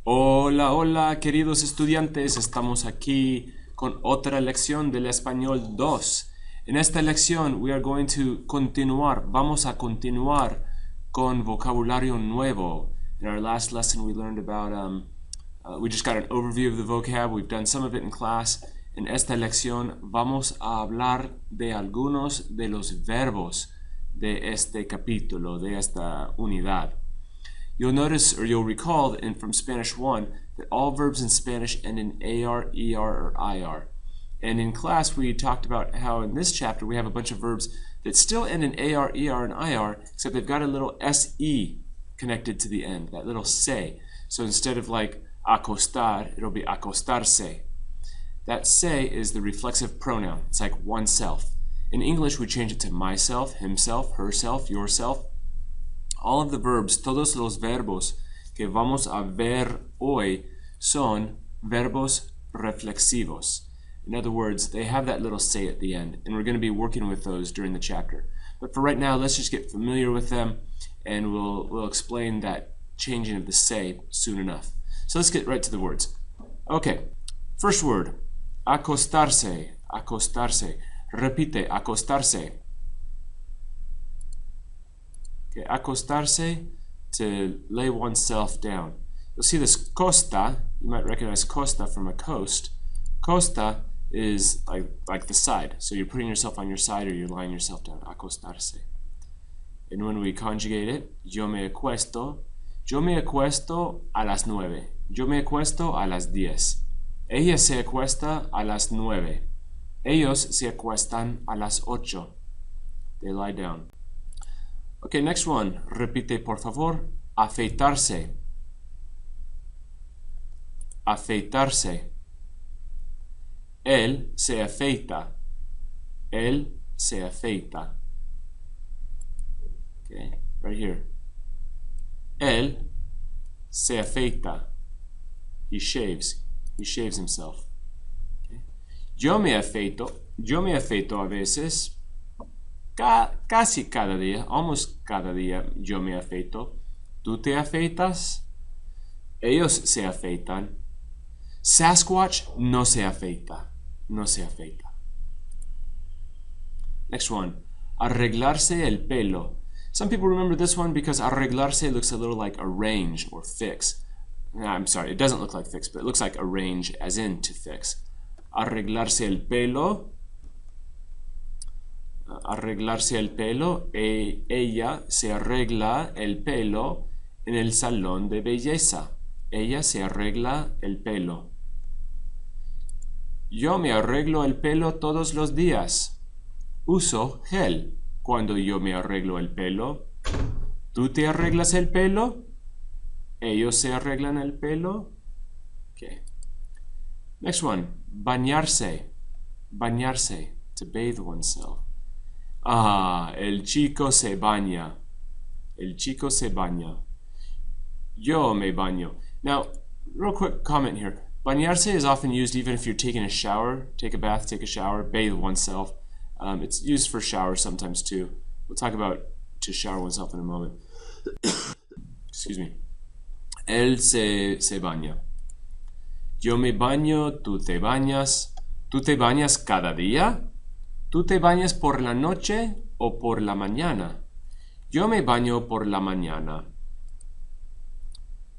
Hola, hola, queridos estudiantes. Estamos aquí con otra lección del español 2. En esta lección vamos a continuar con vocabulario nuevo. In our last lesson we learned about, we just got an overview of the vocab. We've done some of it in class. En esta lección vamos a hablar de algunos de los verbos de este capítulo, de esta unidad. You'll notice, or you'll recall from Spanish 1, that all verbs in Spanish end in AR, ER, or IR. And in class, we talked about how in this chapter we have a bunch of verbs that still end in AR, ER, and IR, except they've got a little SE connected to the end, that little se. So instead of like acostar, it'll be acostarse. That se is the reflexive pronoun. It's like oneself. In English, we change it to myself, himself, herself, yourself. All of the verbs, todos los verbos que vamos a ver hoy son verbos reflexivos. In other words, they have that little se at the end, and we're going to be working with those during the chapter. But for right now, let's just get familiar with them, and we'll explain that changing of the se soon enough. So let's get right to the words. Okay, first word, acostarse, acostarse. Repite, acostarse. Okay, acostarse, to lay oneself down. You'll see this costa. You might recognize costa from a coast. Costa is like the side. So you're putting yourself on your side or you're lying yourself down. Acostarse. And when we conjugate it, yo me acuesto a las 9. Yo me acuesto a las 10. Ella se acuesta a las 9. Ellos se acuestan a las 8. They lie down. Okay, next one. Repite, por favor. Afeitarse. Afeitarse. Él se afeita. Él se afeita. Okay, right here. Él se afeita. He shaves. He shaves himself. Okay. Yo me afeito a veces. Casi cada día, almost cada día yo me afeito. ¿Tú te afeitas? Ellos se afeitan. Sasquatch no se afeita. No se afeita. Next one. Arreglarse el pelo. Some people remember this one because arreglarse looks a little like arrange or fix. I'm sorry, it doesn't look like fix, but it looks like arrange as in to fix. Arreglarse el pelo. Arreglarse el pelo. Ella se arregla el pelo en el salón de belleza. Ella se arregla el pelo. Yo me arreglo el pelo todos los días. Uso gel cuando yo me arreglo el pelo. ¿Tú te arreglas el pelo? ¿Ellos se arreglan el pelo? Okay. Next one. Bañarse. Bañarse. To bathe oneself. Ah, el chico se baña. El chico se baña. Yo me baño. Now, real quick comment here. Bañarse is often used even if you're taking a shower, take a bath, take a shower, bathe oneself. It's used for showers sometimes too. We'll talk about to shower oneself in a moment. Excuse me. Él se baña. Yo me baño, tú te bañas. ¿Tú te bañas cada día? ¿Tú te bañas por la noche o por la mañana? Yo me baño por la mañana.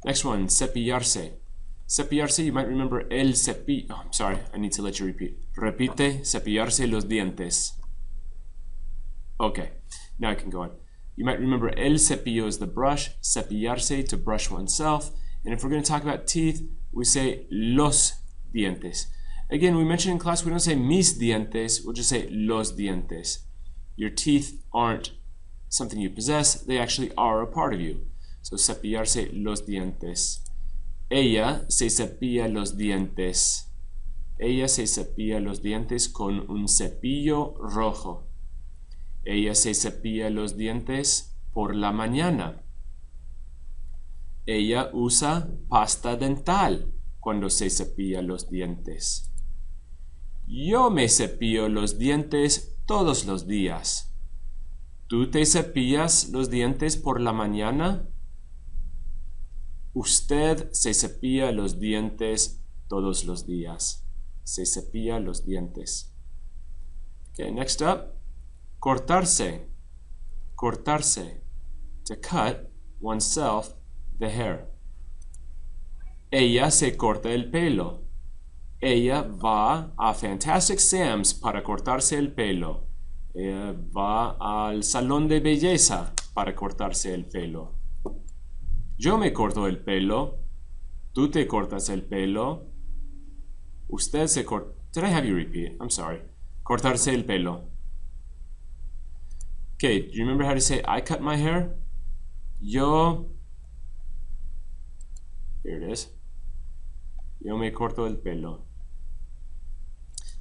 Next one, cepillarse. Cepillarse, you might remember el cepillo. Oh, I'm sorry, I need to let you repeat. Repite, cepillarse los dientes. Okay, now I can go on. You might remember el cepillo is the brush, cepillarse to brush oneself. And if we're going to talk about teeth, we say los dientes. Again, we mentioned in class we don't say mis dientes, we'll just say los dientes. Your teeth aren't something you possess, they actually are a part of you. So cepillarse los dientes. Ella se cepilla los dientes. Ella se cepilla los dientes con un cepillo rojo. Ella se cepilla los dientes por la mañana. Ella usa pasta dental cuando se cepilla los dientes. Yo me cepillo los dientes todos los días. ¿Tú te cepillas los dientes por la mañana? Usted se cepilla los dientes todos los días. Se cepilla los dientes. Okay, next up. Cortarse. Cortarse. To cut oneself the hair. Ella se corta el pelo. Ella va a Fantastic Sam's para cortarse el pelo. Ella va al salón de belleza para cortarse el pelo. Yo me corto el pelo. Tú te cortas el pelo. Usted se corta. Did I have you repeat? I'm sorry. Cortarse el pelo. Okay, do you remember how to say I cut my hair? Yo. Here it is. Yo me corto el pelo.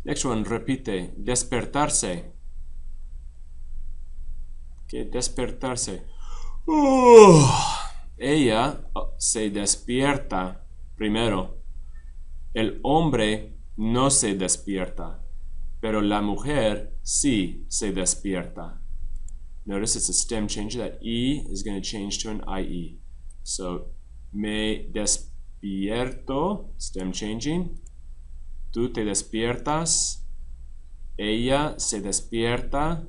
Next one, repite. Despertarse. Okay, despertarse. Ella se despierta primero. El hombre no se despierta, pero la mujer sí se despierta. Notice it's a stem change. That E is going to change to an IE. So, me despierto, stem changing. Tú te despiertas. Ella se despierta.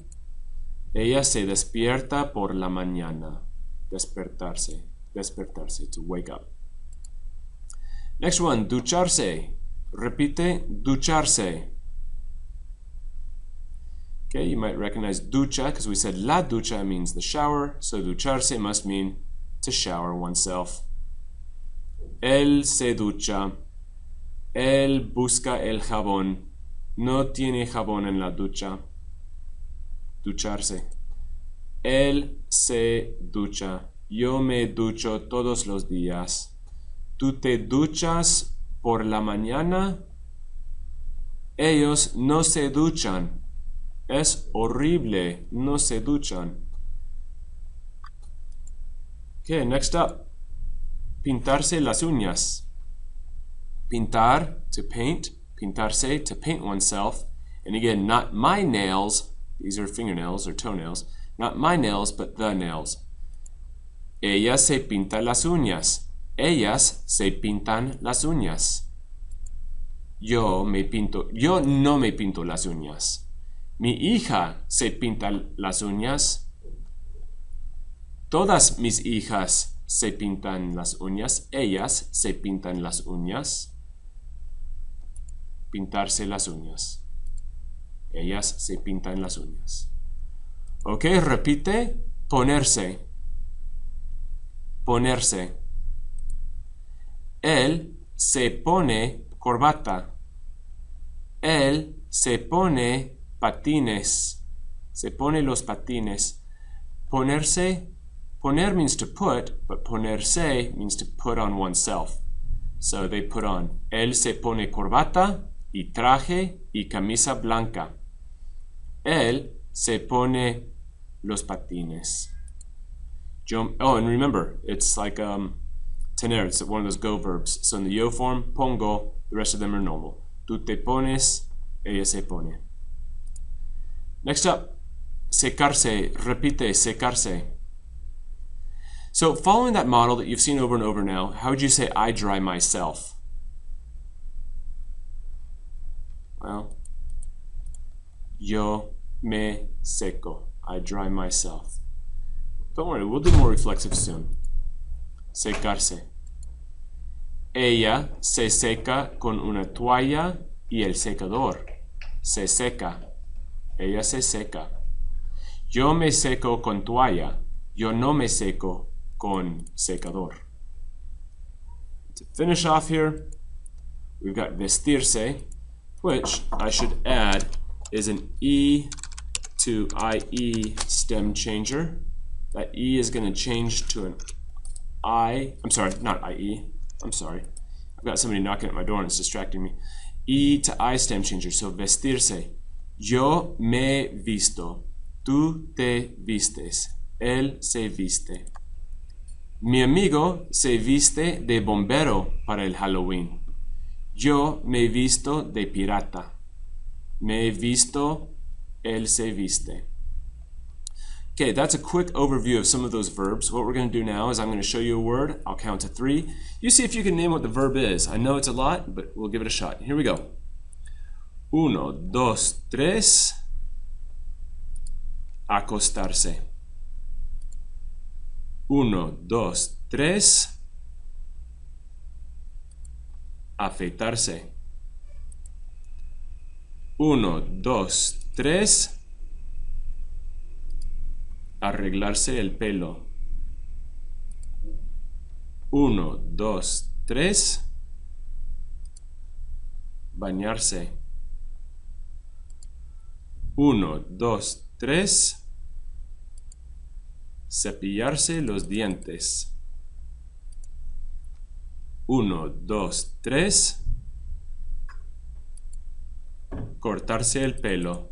Ella se despierta por la mañana. Despertarse. Despertarse, to wake up. Next one, ducharse. Repite, ducharse. Okay, you might recognize ducha because we said la ducha means the shower, so ducharse must mean to shower oneself. Él se ducha. Él busca el jabón. No tiene jabón en la ducha. Ducharse. Él se ducha. Yo me ducho todos los días. ¿Tú te duchas por la mañana? Ellos no se duchan. Es horrible. No se duchan. Okay, next up. Pintarse las uñas. Pintar, to paint. Pintarse, to paint oneself. And again, not my nails. These are fingernails or toenails. Not my nails, but the nails. Ella se pinta las uñas. Ellas se pintan las uñas. Yo no me pinto las uñas. Mi hija se pinta las uñas. Todas mis hijas se pintan las uñas. Ellas se pintan las uñas. Pintarse las uñas. Ellas se pintan las uñas. Ok, repite. Ponerse. Ponerse. Él se pone corbata. Él se pone patines. Se pone los patines. Ponerse. Poner means to put, but ponerse means to put on oneself. So they put on. Él se pone corbata y traje y camisa blanca. Él se pone los patines. Oh, and remember, it's like tener. It's one of those go verbs. So in the yo form, pongo, the rest of them are normal. Tú te pones, ella se pone. Next up, secarse. Repite, secarse. So following that model that you've seen over and over now, how would you say I dry myself? Well, yo me seco. I dry myself. Don't worry, we'll do more reflexive soon. Secarse. Ella se seca con una toalla y el secador. Se seca. Ella se seca. Yo me seco con toalla. Yo no me seco con secador. To finish off here, we've got vestirse, which I should add is an E to IE stem changer. That E is going to change to an I. I'm sorry, not IE. I'm sorry. I've got somebody knocking at my door and it's distracting me. E to I stem changer. So vestirse. Yo me visto. Tú te vistes. Él se viste. Mi amigo se viste de bombero para el Halloween. Yo me visto de pirata. Me he visto, él se viste. Okay, that's a quick overview of some of those verbs. What we're going to do now is I'm going to show you a word. I'll count to 3. You see if you can name what the verb is. I know it's a lot, but we'll give it a shot. Here we go. 1, 2, 3. Acostarse. 1, 2, 3. Afeitarse. 1, 2, 3. Arreglarse el pelo. 1, 2, 3. Bañarse. 1, 2, 3. Cepillarse los dientes. 1, 2, 3. Cortarse el pelo.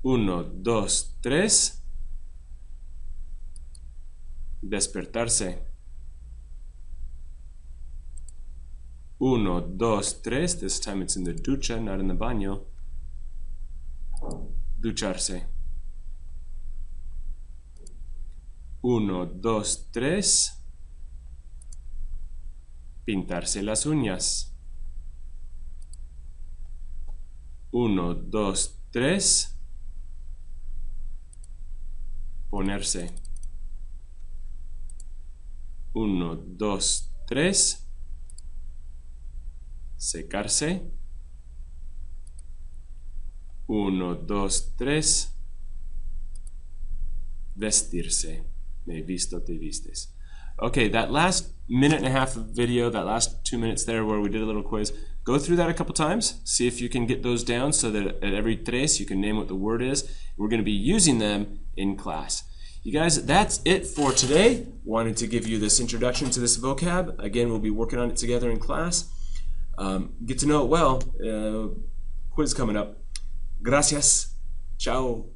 1, 2, 3. Despertarse. 1, 2, 3. This time it's in the ducha, not in the baño. Ducharse. 1, 2, 3. Pintarse las uñas. 1, 2, 3. Ponerse. 1, 2, 3. Secarse. 1, 2, 3. Vestirse. Me visto, te vistes. Okay, that last minute and a half of video, that last 2 minutes there where we did a little quiz, go through that a couple times. See if you can get those down so that at every tres you can name what the word is. We're going to be using them in class. You guys, that's it for today. Wanted to give you this introduction to this vocab. Again, we'll be working on it together in class. Get to know it well. Quiz coming up. Gracias. Ciao.